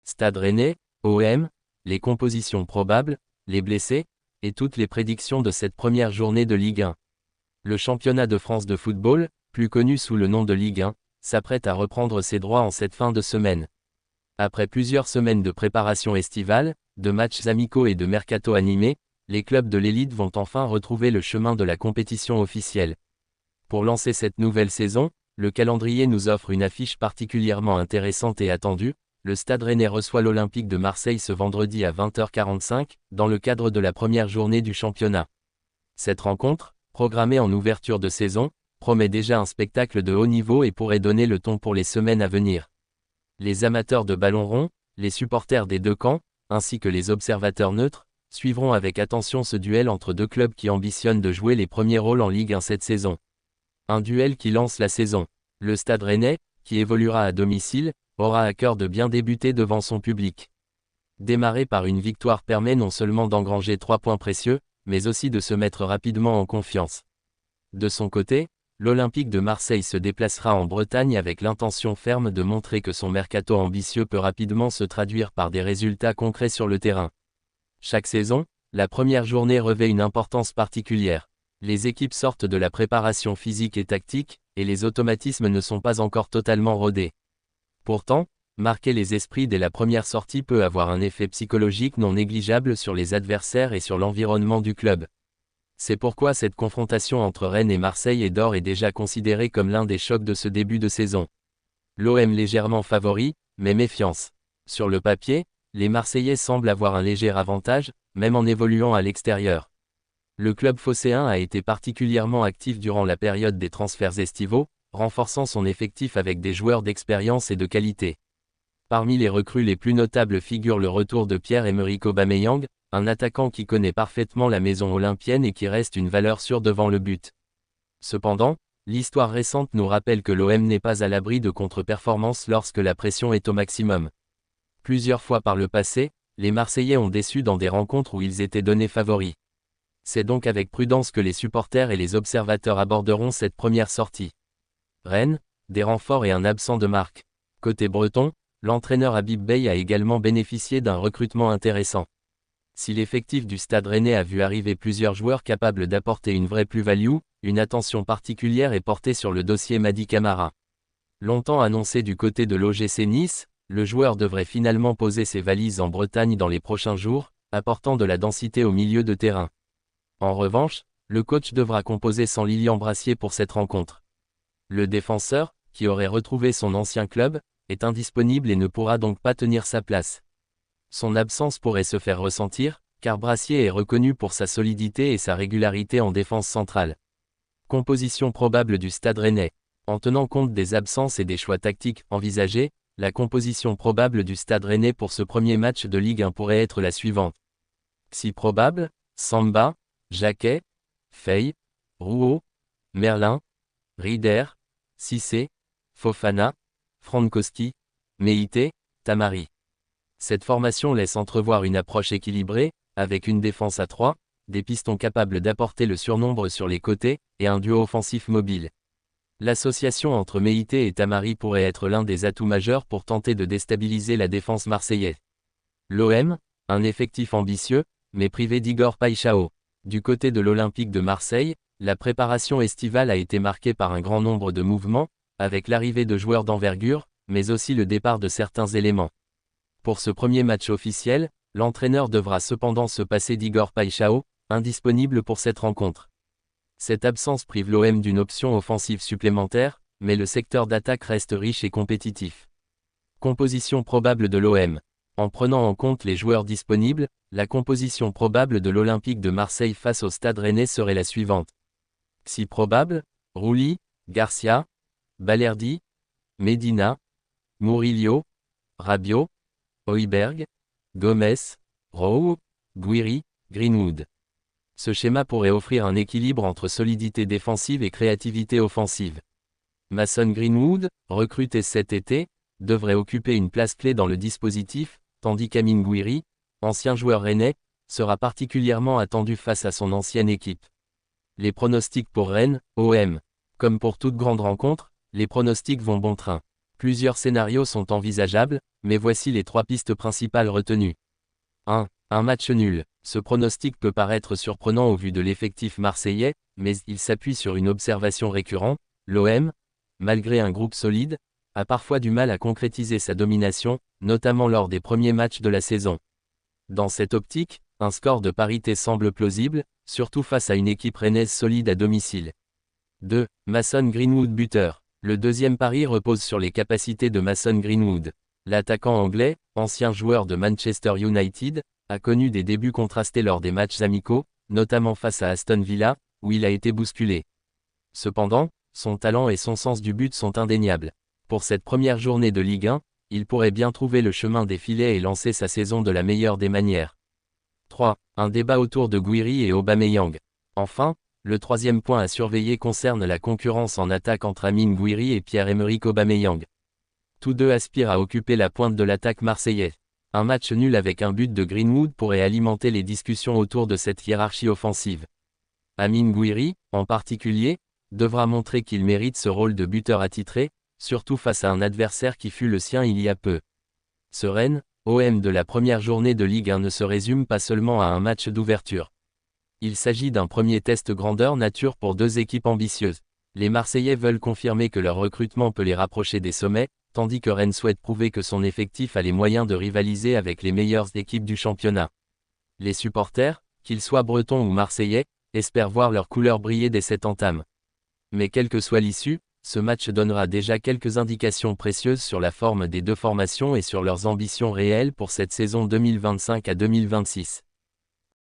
Stade Rennais, OM, les compositions probables, les blessés, et toutes les prédictions de cette première journée de Ligue 1. Le championnat de France de football, plus connu sous le nom de Ligue 1, s'apprête à reprendre ses droits en cette fin de semaine. Après plusieurs semaines de préparation estivale, de matchs amicaux et de mercato animés, les clubs de l'élite vont enfin retrouver le chemin de la compétition officielle. Pour lancer cette nouvelle saison, le calendrier nous offre une affiche particulièrement intéressante et attendue. Le Stade Rennais reçoit l'Olympique de Marseille ce vendredi à 20h45, dans le cadre de la première journée du championnat. Cette rencontre, programmée en ouverture de saison, promet déjà un spectacle de haut niveau et pourrait donner le ton pour les semaines à venir. Les amateurs de ballon rond, les supporters des deux camps, ainsi que les observateurs neutres, suivront avec attention ce duel entre deux clubs qui ambitionnent de jouer les premiers rôles en Ligue 1 cette saison. Un duel qui lance la saison. Le Stade Rennais, qui évoluera à domicile, aura à cœur de bien débuter devant son public. Démarrer par une victoire permet non seulement d'engranger 3 points précieux, mais aussi de se mettre rapidement en confiance. De son côté, l'Olympique de Marseille se déplacera en Bretagne avec l'intention ferme de montrer que son mercato ambitieux peut rapidement se traduire par des résultats concrets sur le terrain. Chaque saison, la première journée revêt une importance particulière. Les équipes sortent de la préparation physique et tactique, et les automatismes ne sont pas encore totalement rodés. Pourtant, marquer les esprits dès la première sortie peut avoir un effet psychologique non négligeable sur les adversaires et sur l'environnement du club. C'est pourquoi cette confrontation entre Rennes et Marseille est d'ores et déjà considérée comme l'un des chocs de ce début de saison. L'OM légèrement favori, mais méfiance. Sur le papier, les Marseillais semblent avoir un léger avantage, même en évoluant à l'extérieur. Le club phocéen a été particulièrement actif durant la période des transferts estivaux, renforçant son effectif avec des joueurs d'expérience et de qualité. Parmi les recrues les plus notables figure le retour de Pierre-Emerick Aubameyang, un attaquant qui connaît parfaitement la maison olympienne et qui reste une valeur sûre devant le but. Cependant, l'histoire récente nous rappelle que l'OM n'est pas à l'abri de contre-performances lorsque la pression est au maximum. Plusieurs fois par le passé, les Marseillais ont déçu dans des rencontres où ils étaient donnés favoris. C'est donc avec prudence que les supporters et les observateurs aborderont cette première sortie. Rennes, des renforts et un absent de marque. Côté breton, l'entraîneur Habib Beye a également bénéficié d'un recrutement intéressant. Si l'effectif du Stade Rennais a vu arriver plusieurs joueurs capables d'apporter une vraie plus-value, une attention particulière est portée sur le dossier Mady Camara. Longtemps annoncé du côté de l'OGC Nice, le joueur devrait finalement poser ses valises en Bretagne dans les prochains jours, apportant de la densité au milieu de terrain. En revanche, le coach devra composer sans Lilian Brassier pour cette rencontre. Le défenseur, qui aurait retrouvé son ancien club, est indisponible et ne pourra donc pas tenir sa place. Son absence pourrait se faire ressentir, car Brassier est reconnu pour sa solidité et sa régularité en défense centrale. Composition probable du Stade Rennais. En tenant compte des absences et des choix tactiques envisagés, la composition probable du Stade Rennais pour ce premier match de Ligue 1 pourrait être la suivante. Si probable, Samba, Jacquet, Faye, Rouault, Merlin, Rieder, Cissé, Fofana, Frankowski, Meïté, Tamari. Cette formation laisse entrevoir une approche équilibrée, avec une défense à 3, des pistons capables d'apporter le surnombre sur les côtés, et un duo offensif mobile. L'association entre Meïté et Tamari pourrait être l'un des atouts majeurs pour tenter de déstabiliser la défense marseillaise. L'OM, un effectif ambitieux, mais privé d'Igor Paixão. Du côté de l'Olympique de Marseille, la préparation estivale a été marquée par un grand nombre de mouvements, avec l'arrivée de joueurs d'envergure, mais aussi le départ de certains éléments. Pour ce premier match officiel, l'entraîneur devra cependant se passer d'Igor Paixão, indisponible pour cette rencontre. Cette absence prive l'OM d'une option offensive supplémentaire, mais le secteur d'attaque reste riche et compétitif. Composition probable de l'OM. En prenant en compte les joueurs disponibles, la composition probable de l'Olympique de Marseille face au Stade Rennais serait la suivante. Si probable, Rouli, Garcia, Balerdi, Medina, Murillo, Rabiot, Højbjerg, Gomes, Rowe, Guiri, Greenwood. Ce schéma pourrait offrir un équilibre entre solidité défensive et créativité offensive. Mason Greenwood, recruté cet été, devrait occuper une place clé dans le dispositif, tandis qu'Amine Gouiri, ancien joueur rennais, sera particulièrement attendu face à son ancienne équipe. Les pronostics pour Rennes, OM. Comme pour toute grande rencontre, les pronostics vont bon train. Plusieurs scénarios sont envisageables, mais voici les 3 pistes principales retenues. 1. Un match nul. Ce pronostic peut paraître surprenant au vu de l'effectif marseillais, mais il s'appuie sur une observation récurrente. L'OM, malgré un groupe solide, a parfois du mal à concrétiser sa domination, notamment lors des premiers matchs de la saison. Dans cette optique, un score de parité semble plausible, surtout face à une équipe rennaise solide à domicile. 2. Mason Greenwood buteur. Le deuxième pari repose sur les capacités de Mason Greenwood. L'attaquant anglais, ancien joueur de Manchester United, a connu des débuts contrastés lors des matchs amicaux, notamment face à Aston Villa, où il a été bousculé. Cependant, son talent et son sens du but sont indéniables. Pour cette première journée de Ligue 1, il pourrait bien trouver le chemin des filets et lancer sa saison de la meilleure des manières. 3. Un débat autour de Gouiri et Aubameyang. Enfin, le troisième point à surveiller concerne la concurrence en attaque entre Amine Gouiri et Pierre-Emerick Aubameyang. Tous deux aspirent à occuper la pointe de l'attaque marseillaise. Un match nul avec un but de Greenwood pourrait alimenter les discussions autour de cette hiérarchie offensive. Amine Gouiri, en particulier, devra montrer qu'il mérite ce rôle de buteur attitré, surtout face à un adversaire qui fut le sien il y a peu. Ce Rennes, OM de la première journée de Ligue 1 ne se résume pas seulement à un match d'ouverture. Il s'agit d'un premier test grandeur nature pour 2 équipes ambitieuses. Les Marseillais veulent confirmer que leur recrutement peut les rapprocher des sommets, tandis que Rennes souhaite prouver que son effectif a les moyens de rivaliser avec les meilleures équipes du championnat. Les supporters, qu'ils soient bretons ou marseillais, espèrent voir leur couleur briller dès cette entame. Mais quelle que soit l'issue, ce match donnera déjà quelques indications précieuses sur la forme des 2 formations et sur leurs ambitions réelles pour cette saison 2025 à 2026.